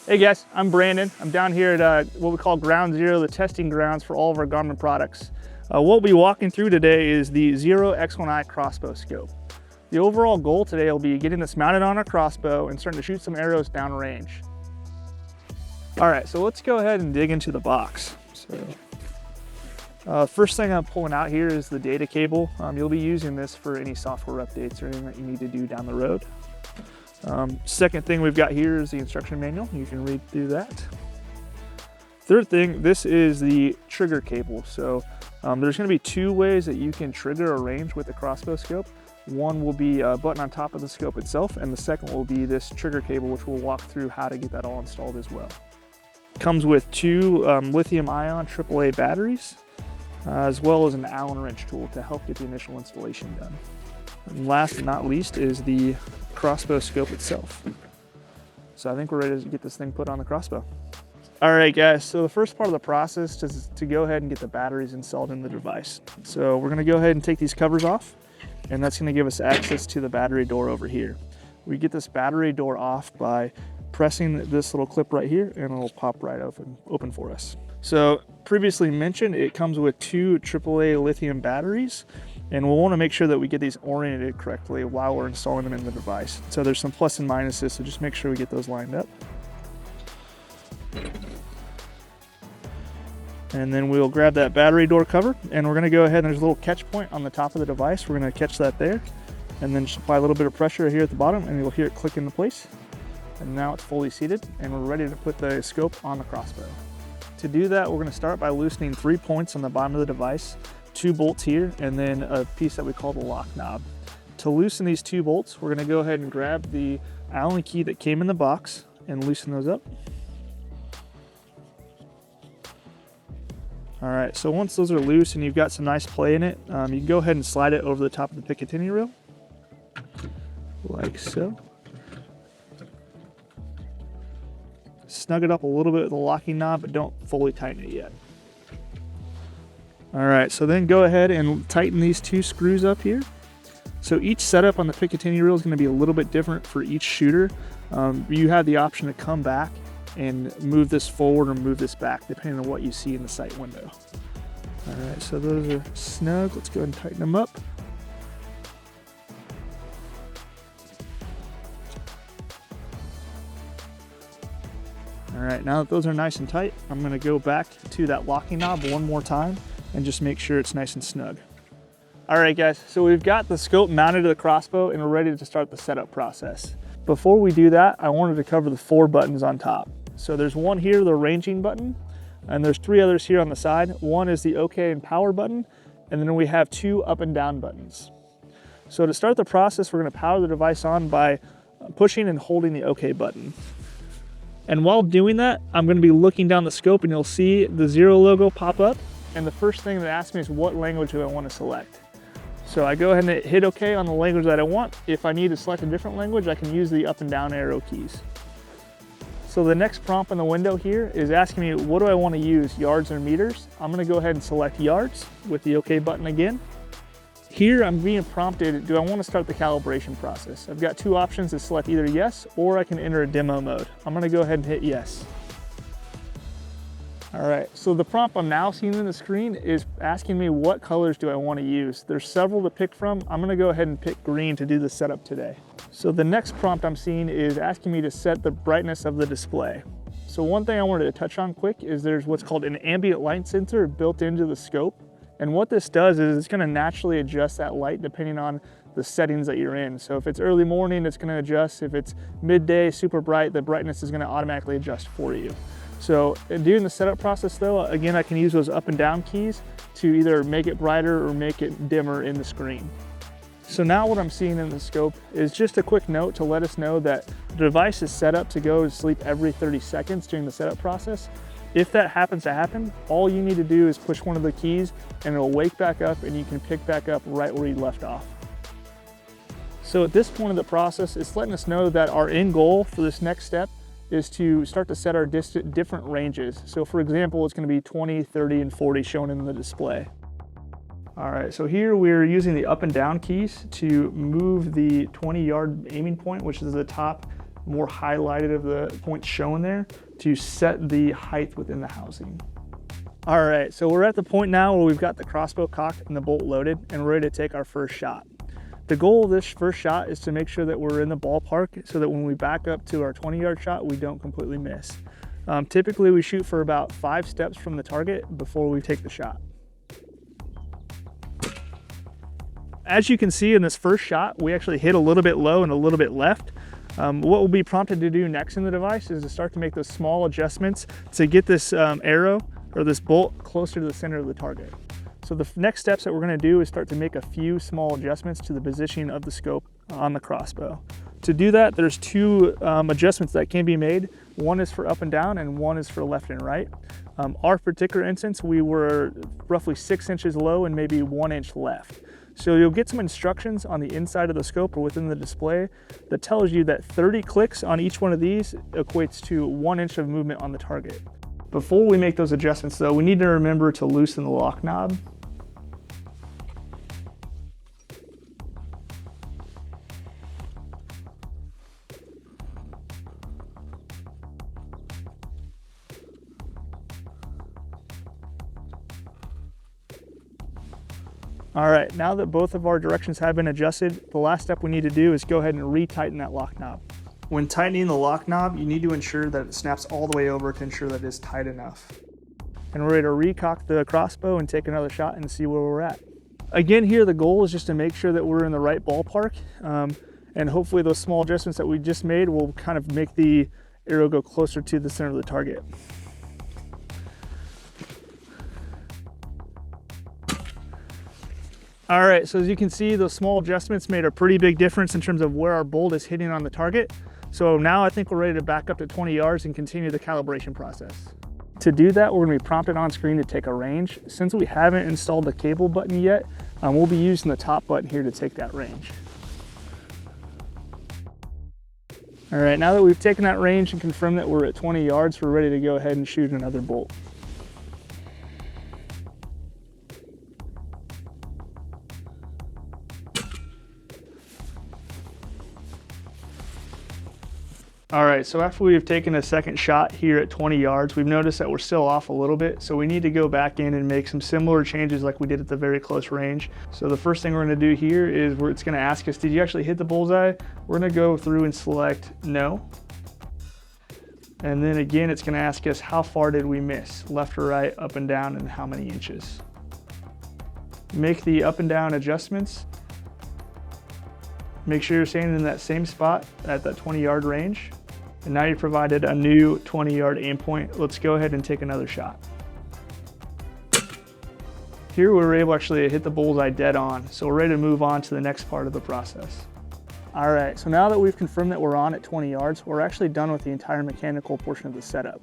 Hey guys, I'm Brandon. I'm down here at what we call Ground Zero, the testing grounds for all of our Garmin products. What we'll be walking through today is the XeroX1i crossbow scope. The overall goal today will be getting this mounted on our crossbow and starting to shoot some arrows downrange. All right, so let's go ahead and dig into the box. First thing I'm pulling out here is the data cable. You'll be using this for any software updates or anything that you need to do down the road. Second thing we've got here is the instruction manual. You can read through that. Third thing, this is the trigger cable. So there's going to be two ways that you can trigger a range with the crossbow scope. One will be a button on top of the scope itself, and the second will be this trigger cable, which we'll walk through how to get that all installed as well. Comes with two lithium-ion AAA batteries, as well as an Allen wrench tool to help get the initial installation done. And last but not least is the crossbow scope itself. So I think we're ready to get this thing put on the crossbow. All right guys, so the first part of the process is to go ahead and get the batteries installed in the device. So we're gonna go ahead and take these covers off, and that's gonna give us access to the battery door over here. We get this battery door off by pressing this little clip right here, and it'll pop right open for us. So previously mentioned, it comes with two AAA lithium batteries, and we'll want to make sure that we get these oriented correctly while we're installing them in the device. So there's some plus and minuses, so just make sure we get those lined up. And then we'll grab that battery door cover, and we're going to go ahead, and there's a little catch point on the top of the device. We're going to catch that there, and then just apply a little bit of pressure here at the bottom, and you'll hear it click into place. And now it's fully seated, and we're ready to put the scope on the crossbow. To do that, we're going to start by loosening 3 points on the bottom of the device, 2 bolts here, and then a piece that we call the lock knob. To loosen these 2 bolts, we're going to go ahead and grab the Allen key that came in the box and loosen those up. All right, so once those are loose and you've got some nice play in it, you can go ahead and slide it over the top of the Picatinny reel, like so. Snug it up a little bit with the locking knob, but don't fully tighten it yet. All right, so then go ahead and tighten these 2 screws up here. So each setup on the Picatinny reel is going to be a little bit different for each shooter. You have the option to come back and move this forward or move this back, depending on what you see in the sight window. All right, so those are snug. Let's go ahead and tighten them up. All right, now that those are nice and tight, I'm gonna go back to that locking knob one more time and just make sure it's nice and snug. All right guys, so we've got the scope mounted to the crossbow and we're ready to start the setup process. Before we do that, I wanted to cover the 4 buttons on top. So there's one here, the ranging button, and there's 3 others here on the side. One is the OK and power button, and then we have 2 up and down buttons. So to start the process, we're gonna power the device on by pushing and holding the OK button. And while doing that, I'm going to be looking down the scope and you'll see the Xero logo pop up. And the first thing that asks me is what language do I want to select. So I go ahead and hit OK on the language that I want. If I need to select a different language, I can use the up and down arrow keys. So the next prompt in the window here is asking me, what do I want to use, yards or meters? I'm going to go ahead and select yards with the OK button again. Here I'm being prompted, do I want to start the calibration process? I've got 2 options to select either yes, or I can enter a demo mode. I'm gonna go ahead and hit yes. All right, so the prompt I'm now seeing on the screen is asking me what colors do I want to use. There's several to pick from. I'm gonna go ahead and pick green to do the setup today. So the next prompt I'm seeing is asking me to set the brightness of the display. So one thing I wanted to touch on quick is there's what's called an ambient light sensor built into the scope. And what this does is it's gonna naturally adjust that light depending on the settings that you're in. So if it's early morning, it's gonna adjust. If it's midday, super bright, the brightness is gonna automatically adjust for you. So during the setup process though, again, I can use those up and down keys to either make it brighter or make it dimmer in the screen. So now what I'm seeing in the scope is just a quick note to let us know that the device is set up to go to sleep every 30 seconds during the setup process. If that happens to happen, all you need to do is push one of the keys and it'll wake back up and you can pick back up right where you left off. So at this point of the process, it's letting us know that our end goal for this next step is to start to set our different ranges. So for example, it's going to be 20, 30, and 40 shown in the display. All right, so here we're using the up and down keys to move the 20-yard aiming point, which is the top more highlighted of the points shown there to set the height within the housing. All right, so we're at the point now where we've got the crossbow cocked and the bolt loaded and we're ready to take our first shot. The goal of this first shot is to make sure that we're in the ballpark so that when we back up to our 20-yard shot, we don't completely miss. Typically, we shoot for about 5 steps from the target before we take the shot. As you can see in this first shot, we actually hit a little bit low and a little bit left. What we'll be prompted to do next in the device is to start to make those small adjustments to get this arrow or this bolt closer to the center of the target. So the next steps that we're going to do is start to make a few small adjustments to the positioning of the scope on the crossbow. To do that, there's 2 adjustments that can be made. One is for up and down and one is for left and right. Our particular instance, we were roughly 6 inches low and maybe 1 inch left. So you'll get some instructions on the inside of the scope or within the display that tells you that 30 clicks on each one of these equates to 1 inch of movement on the target. Before we make those adjustments though, we need to remember to loosen the lock knob. All right, now that both of our directions have been adjusted, the last step we need to do is go ahead and retighten that lock knob. When tightening the lock knob, you need to ensure that it snaps all the way over to ensure that it is tight enough. And we're ready to recock the crossbow and take another shot and see where we're at. Again, here the goal is just to make sure that we're in the right ballpark, and hopefully those small adjustments that we just made will kind of make the arrow go closer to the center of the target. All right, so as you can see, those small adjustments made a pretty big difference in terms of where our bolt is hitting on the target. So now I think we're ready to back up to 20 yards and continue the calibration process. To do that, we're gonna be prompted on screen to take a range. Since we haven't installed the cable button yet, we'll be using the top button here to take that range. All right, now that we've taken that range and confirmed that we're at 20 yards, we're ready to go ahead and shoot another bolt. All right, so after we've taken a second shot here at 20 yards, we've noticed that we're still off a little bit, so we need to go back in and make some similar changes like we did at the very close range. So the first thing we're gonna do here is it's gonna ask us, did you actually hit the bullseye? We're gonna go through and select no. And then again, it's gonna ask us, how far did we miss? Left or right, up and down, and how many inches? Make the up and down adjustments. Make sure you're staying in that same spot at that 20-yard range. And now you've provided a new 20-yard aim point. Let's go ahead and take another shot. Here we were able actually to hit the bullseye dead on, so we're ready to move on to the next part of the process. All right, so now that we've confirmed that we're on at 20 yards, we're actually done with the entire mechanical portion of the setup.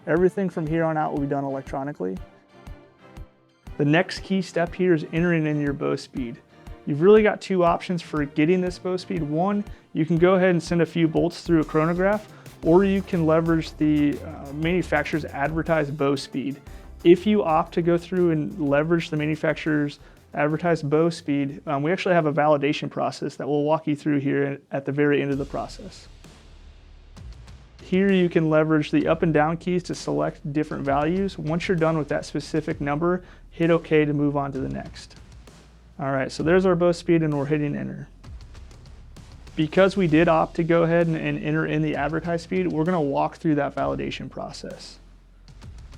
Everything from here on out will be done electronically. The next key step here is entering in your bow speed. You've really got 2 options for getting this bow speed. One, you can go ahead and send a few bolts through a chronograph, or you can leverage the manufacturer's advertised bow speed. If you opt to go through and leverage the manufacturer's advertised bow speed, we actually have a validation process that we'll walk you through here at the very end of the process. Here you can leverage the up and down keys to select different values. Once you're done with that specific number, hit OK to move on to the next. All right, so there's our bow speed and we're hitting enter. Because we did opt to go ahead and enter in the advertised speed, we're gonna walk through that validation process.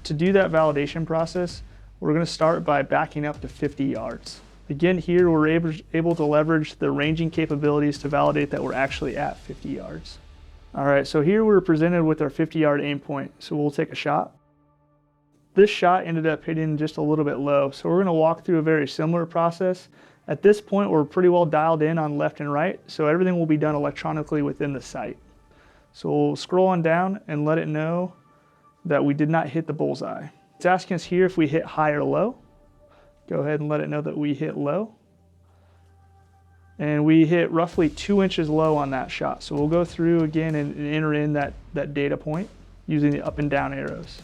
To do that validation process, we're gonna start by backing up to 50 yards. Again, here we're able to leverage the ranging capabilities to validate that we're actually at 50 yards. All right, so here we're presented with our 50-yard aim point, so we'll take a shot. This shot ended up hitting just a little bit low, so we're gonna walk through a very similar process. At this point, we're pretty well dialed in on left and right, so everything will be done electronically within the sight. So we'll scroll on down and let it know that we did not hit the bullseye. It's asking us here if we hit high or low. Go ahead and let it know that we hit low. And we hit roughly 2 inches low on that shot. So we'll go through again and enter in that data point using the up and down arrows.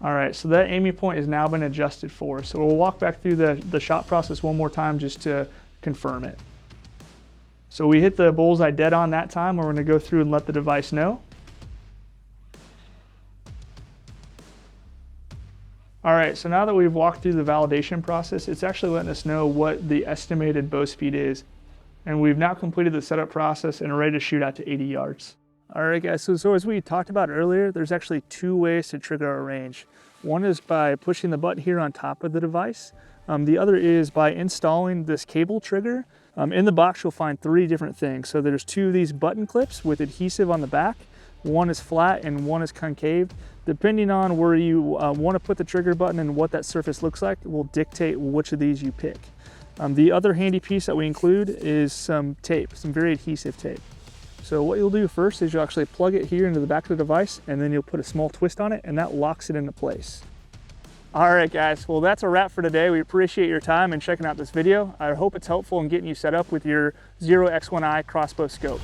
All right, so that aiming point has now been adjusted for. So we'll walk back through the shot process one more time just to confirm it. So we hit the bullseye dead on that time. We're gonna go through and let the device know. All right, so now that we've walked through the validation process, it's actually letting us know what the estimated bow speed is. And we've now completed the setup process and are ready to shoot out to 80 yards. All right, guys, so as we talked about earlier, there's actually two ways to trigger our range. One is by pushing the button here on top of the device. The other is by installing this cable trigger. In the box, you'll find three different things. So there's two of these button clips with adhesive on the back. One is flat and one is concave. Depending on where you want to put the trigger button and what that surface looks like will dictate which of these you pick. The other handy piece that we include is some tape, some very adhesive tape. So what you'll do first is you'll actually plug it here into the back of the device, and then you'll put a small twist on it, and that locks it into place. All right, guys, well, that's a wrap for today. We appreciate your time and checking out this video. I hope it's helpful in getting you set up with your XeroX1i crossbow scope.